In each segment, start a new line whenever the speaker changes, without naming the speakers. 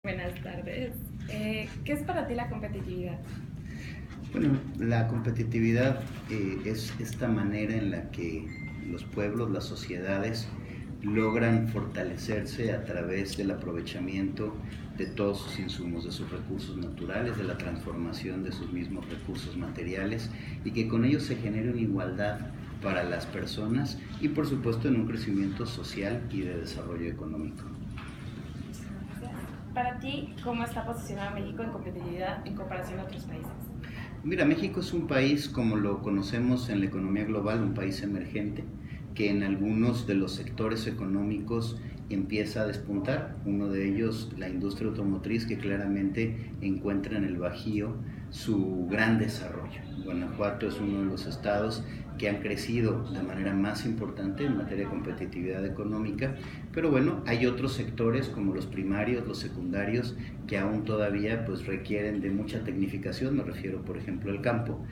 Buenas tardes. ¿Qué es para ti la competitividad?
Bueno, la competitividad es esta manera en la que los pueblos, las sociedades, logran fortalecerse a través del aprovechamiento de todos sus insumos, de sus recursos naturales, de la transformación de sus mismos recursos materiales y que con ello se genere una igualdad para las personas y por supuesto en un crecimiento social y de desarrollo económico.
Para ti, ¿cómo está posicionado México en competitividad en comparación a otros países?
Mira, México es un país, como lo conocemos en la economía global, un país emergente, que en algunos de los sectores económicos empieza a despuntar. Uno de ellos, la industria automotriz, que claramente encuentra en el Bajío su gran desarrollo. Guanajuato es uno de los estados que han crecido de manera más importante en materia de competitividad económica, pero bueno, hay otros sectores como los primarios, los secundarios, que aún todavía pues requieren de mucha tecnificación. Me refiero por ejemplo al campo.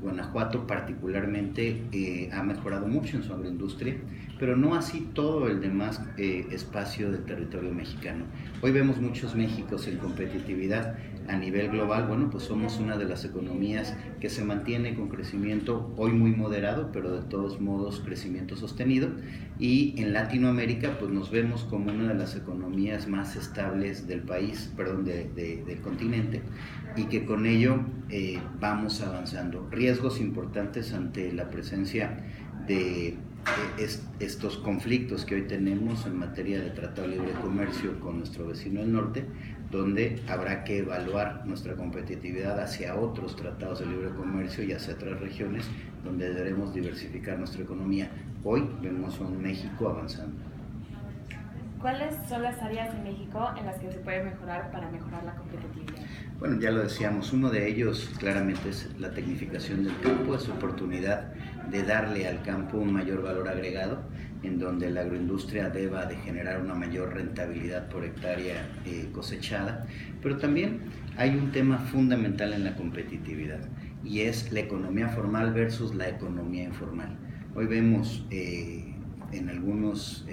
Guanajuato particularmente ha mejorado mucho en su agroindustria, pero no así todo el demás espacio del territorio mexicano. Hoy vemos muchos Méxicos en competitividad a nivel global. Bueno, pues somos una de las economías que se mantiene con crecimiento hoy muy moderado, pero de todos modos crecimiento sostenido, y en Latinoamérica pues nos vemos como una de las economías más estables del país, del continente, y que con ello vamos avanzando. Riesgos importantes ante la presencia de estos conflictos que hoy tenemos en materia de Tratado de Libre Comercio con nuestro vecino del norte, donde habrá que evaluar nuestra competitividad hacia otros tratados de libre comercio y hacia otras regiones donde deberemos diversificar nuestra economía. Hoy vemos a un México avanzando.
¿Cuáles son las áreas de México en las que se puede mejorar para mejorar la competitividad?
Bueno, ya lo decíamos, uno de ellos claramente es la tecnificación del campo, es oportunidad de darle al campo un mayor valor agregado, en donde la agroindustria deba de generar una mayor rentabilidad por hectárea cosechada, pero también hay un tema fundamental en la competitividad y es la economía formal versus la economía informal. Hoy vemos en algunos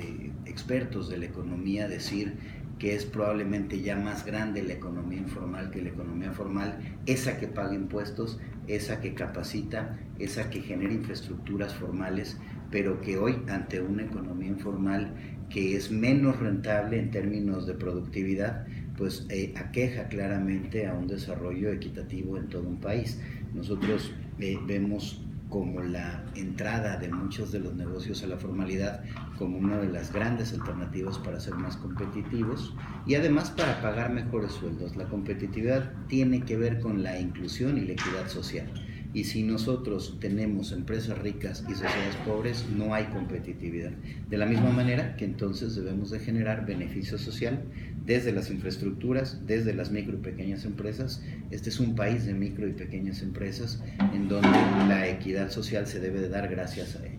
expertos de la economía decir que es probablemente ya más grande la economía informal que la economía formal, esa que paga impuestos, esa que capacita, esa que genera infraestructuras formales, pero que hoy ante una economía informal que es menos rentable en términos de productividad, pues aqueja claramente a un desarrollo equitativo en todo un país. Nosotros vemos como la entrada de muchos de los negocios a la formalidad como una de las grandes alternativas para ser más competitivos y además para pagar mejores sueldos. La competitividad tiene que ver con la inclusión y la equidad social. Y si nosotros tenemos empresas ricas y sociedades pobres, no hay competitividad. De la misma manera que entonces debemos de generar beneficio social desde las infraestructuras, desde las micro y pequeñas empresas. Este es un país de micro y pequeñas empresas en donde la equidad social se debe de dar gracias a ello.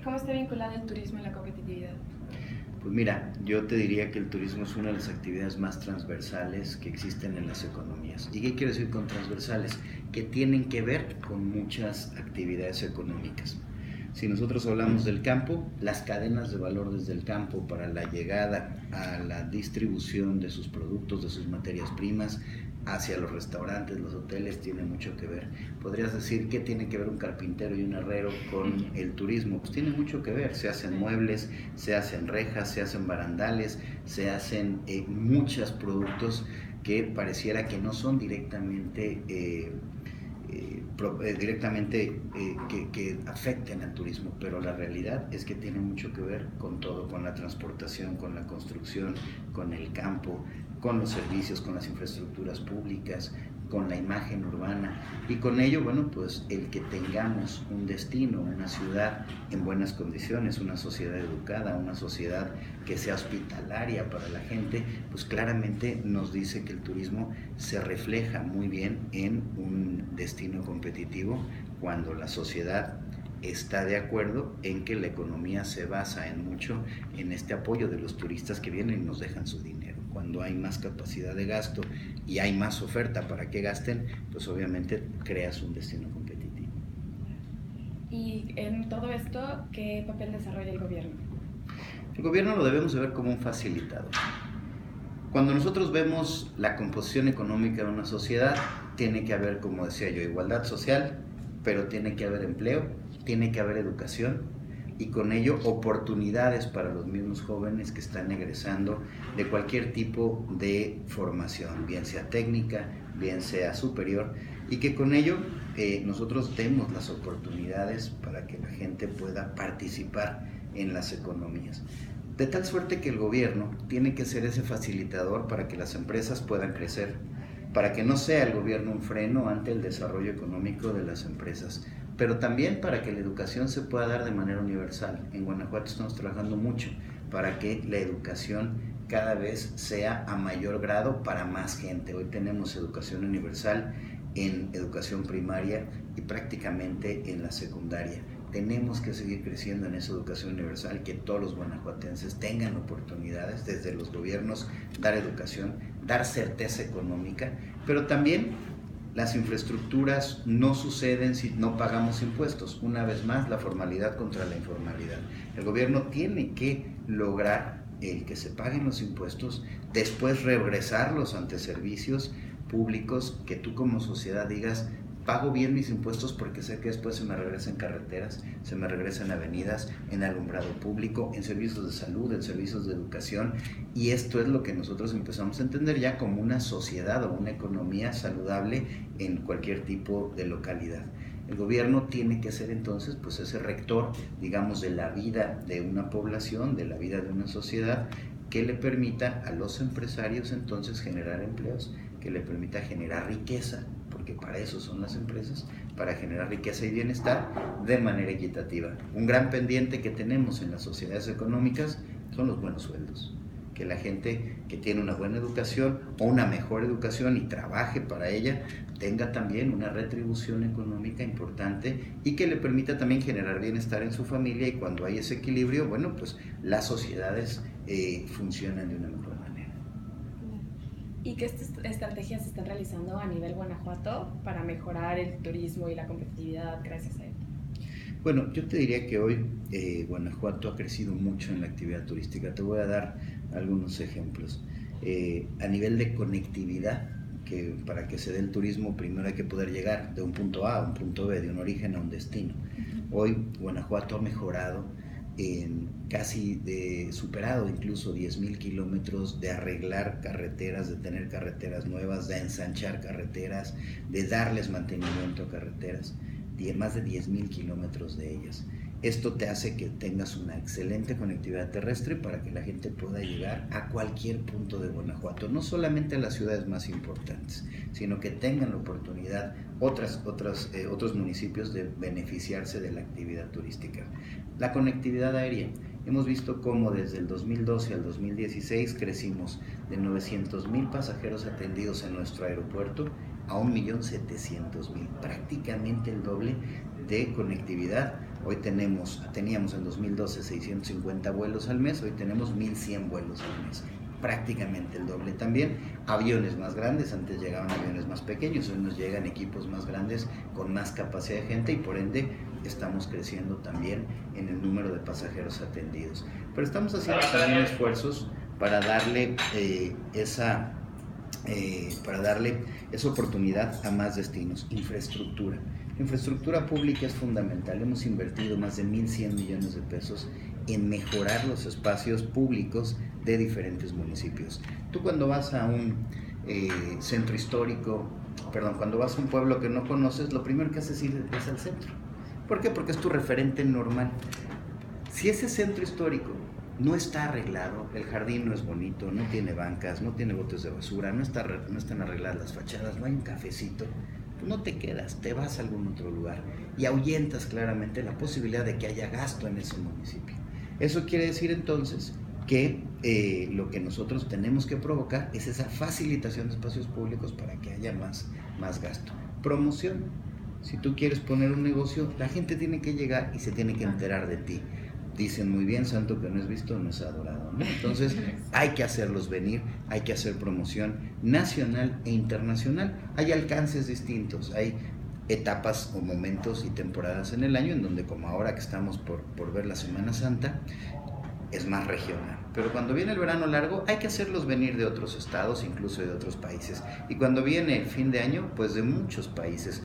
¿Cómo está vinculado el turismo a la competitividad?
Pues mira, yo te diría que el turismo es una de las actividades más transversales que existen en las economías. ¿Y qué quiero decir con transversales? Que tienen que ver con muchas actividades económicas. Si nosotros hablamos del campo, las cadenas de valor desde el campo para la llegada a la distribución de sus productos, de sus materias primas, hacia los restaurantes, los hoteles, tiene mucho que ver. Podrías decir, ¿qué tiene que ver un carpintero y un herrero con el turismo? Pues tiene mucho que ver. Se hacen muebles, se hacen rejas, se hacen barandales, se hacen muchos productos que pareciera que no son directamente que afecten al turismo, pero la realidad es que tiene mucho que ver con todo, con la transportación, con la construcción, con el campo, con los servicios, con las infraestructuras públicas, con la imagen urbana y con ello, bueno, pues el que tengamos un destino, una ciudad en buenas condiciones, una sociedad educada, una sociedad que sea hospitalaria para la gente, pues claramente nos dice que el turismo se refleja muy bien en un destino competitivo cuando la sociedad está de acuerdo en que la economía se basa en mucho en este apoyo de los turistas que vienen y nos dejan su dinero. Cuando hay más capacidad de gasto y hay más oferta para que gasten, pues obviamente creas un destino competitivo.
Y en todo esto, ¿qué papel desarrolla el gobierno?
El gobierno lo debemos de ver como un facilitador. Cuando nosotros vemos la composición económica de una sociedad, tiene que haber, como decía yo, igualdad social, pero tiene que haber empleo, tiene que haber educación y con ello oportunidades para los mismos jóvenes que están egresando de cualquier tipo de formación, bien sea técnica, bien sea superior, y que con ello nosotros demos las oportunidades para que la gente pueda participar en las economías. De tal suerte que el gobierno tiene que ser ese facilitador para que las empresas puedan crecer, para que no sea el gobierno un freno ante el desarrollo económico de las empresas, pero también para que la educación se pueda dar de manera universal. En Guanajuato estamos trabajando mucho para que la educación cada vez sea a mayor grado para más gente. Hoy tenemos educación universal en educación primaria y prácticamente en la secundaria. Tenemos que seguir creciendo en esa educación universal, que todos los guanajuatenses tengan oportunidades, desde los gobiernos, dar educación, dar certeza económica, pero también las infraestructuras no suceden si no pagamos impuestos. Una vez más, la formalidad contra la informalidad. El gobierno tiene que lograr el que se paguen los impuestos, después regresarlos ante servicios públicos, que tú como sociedad digas: pago bien mis impuestos porque sé que después se me regresa en carreteras, se me regresa en avenidas, en alumbrado público, en servicios de salud, en servicios de educación, y esto es lo que nosotros empezamos a entender ya como una sociedad o una economía saludable en cualquier tipo de localidad. El gobierno tiene que ser entonces pues ese rector, digamos, de la vida de una población, de la vida de una sociedad, que le permita a los empresarios entonces generar empleos, que le permita generar riqueza, porque para eso son las empresas, para generar riqueza y bienestar de manera equitativa. Un gran pendiente que tenemos en las sociedades económicas son los buenos sueldos. Que la gente que tiene una buena educación o una mejor educación y trabaje para ella, tenga también una retribución económica importante y que le permita también generar bienestar en su familia, y cuando hay ese equilibrio, bueno, pues las sociedades funcionan de una mejor manera.
¿Y qué estrategias se están realizando a nivel Guanajuato para mejorar el turismo y la competitividad gracias a él?
Bueno, yo te diría que hoy Guanajuato ha crecido mucho en la actividad turística. Te voy a dar algunos ejemplos. A nivel de conectividad, que para que se dé el turismo primero hay que poder llegar de un punto A a un punto B, de un origen a un destino. Hoy Guanajuato ha mejorado casi superado incluso 10,000 kilómetros de arreglar carreteras, de tener carreteras nuevas, de ensanchar carreteras, de darles mantenimiento a carreteras, más de 10,000 kilómetros de ellas. Esto te hace que tengas una excelente conectividad terrestre para que la gente pueda llegar a cualquier punto de Guanajuato, no solamente a las ciudades más importantes, sino que tengan la oportunidad otros municipios de beneficiarse de la actividad turística. La conectividad aérea. Hemos visto cómo desde el 2012 al 2016 crecimos de 900,000 pasajeros atendidos en nuestro aeropuerto a 1,700,000, prácticamente el doble de conectividad. Hoy teníamos en 2012 650 vuelos al mes, hoy tenemos 1,100 vuelos al mes, prácticamente el doble. También aviones más grandes, antes llegaban aviones más pequeños, hoy nos llegan equipos más grandes con más capacidad de gente, y por ende estamos creciendo también en el número de pasajeros atendidos. Pero estamos haciendo también esfuerzos para darle esa oportunidad a más destinos. Infraestructura. La infraestructura pública es fundamental. Hemos invertido más de 1,100 millones de pesos en mejorar los espacios públicos de diferentes municipios. Tú cuando vas a un centro histórico, cuando vas a un pueblo que no conoces, lo primero que haces es al centro. ¿Por qué? Porque es tu referente normal. Si ese centro histórico no está arreglado, el jardín no es bonito, no tiene bancas, no tiene botes de basura, no están arregladas las fachadas, no hay un cafecito, pues no te quedas, te vas a algún otro lugar y ahuyentas claramente la posibilidad de que haya gasto en ese municipio. Eso quiere decir entonces que lo que nosotros tenemos que provocar es esa facilitación de espacios públicos para que haya más gasto. Promoción. Si tú quieres poner un negocio, la gente tiene que llegar y se tiene que enterar de ti. Dicen muy bien: santo que no es visto no es adorado, ¿no? Entonces hay que hacerlos venir, hay que hacer promoción nacional e internacional. Hay alcances distintos, hay etapas o momentos y temporadas en el año en donde, como ahora que estamos por ver la Semana Santa, es más regional. Pero cuando viene el verano largo hay que hacerlos venir de otros estados, incluso de otros países. Y cuando viene el fin de año, pues de muchos países.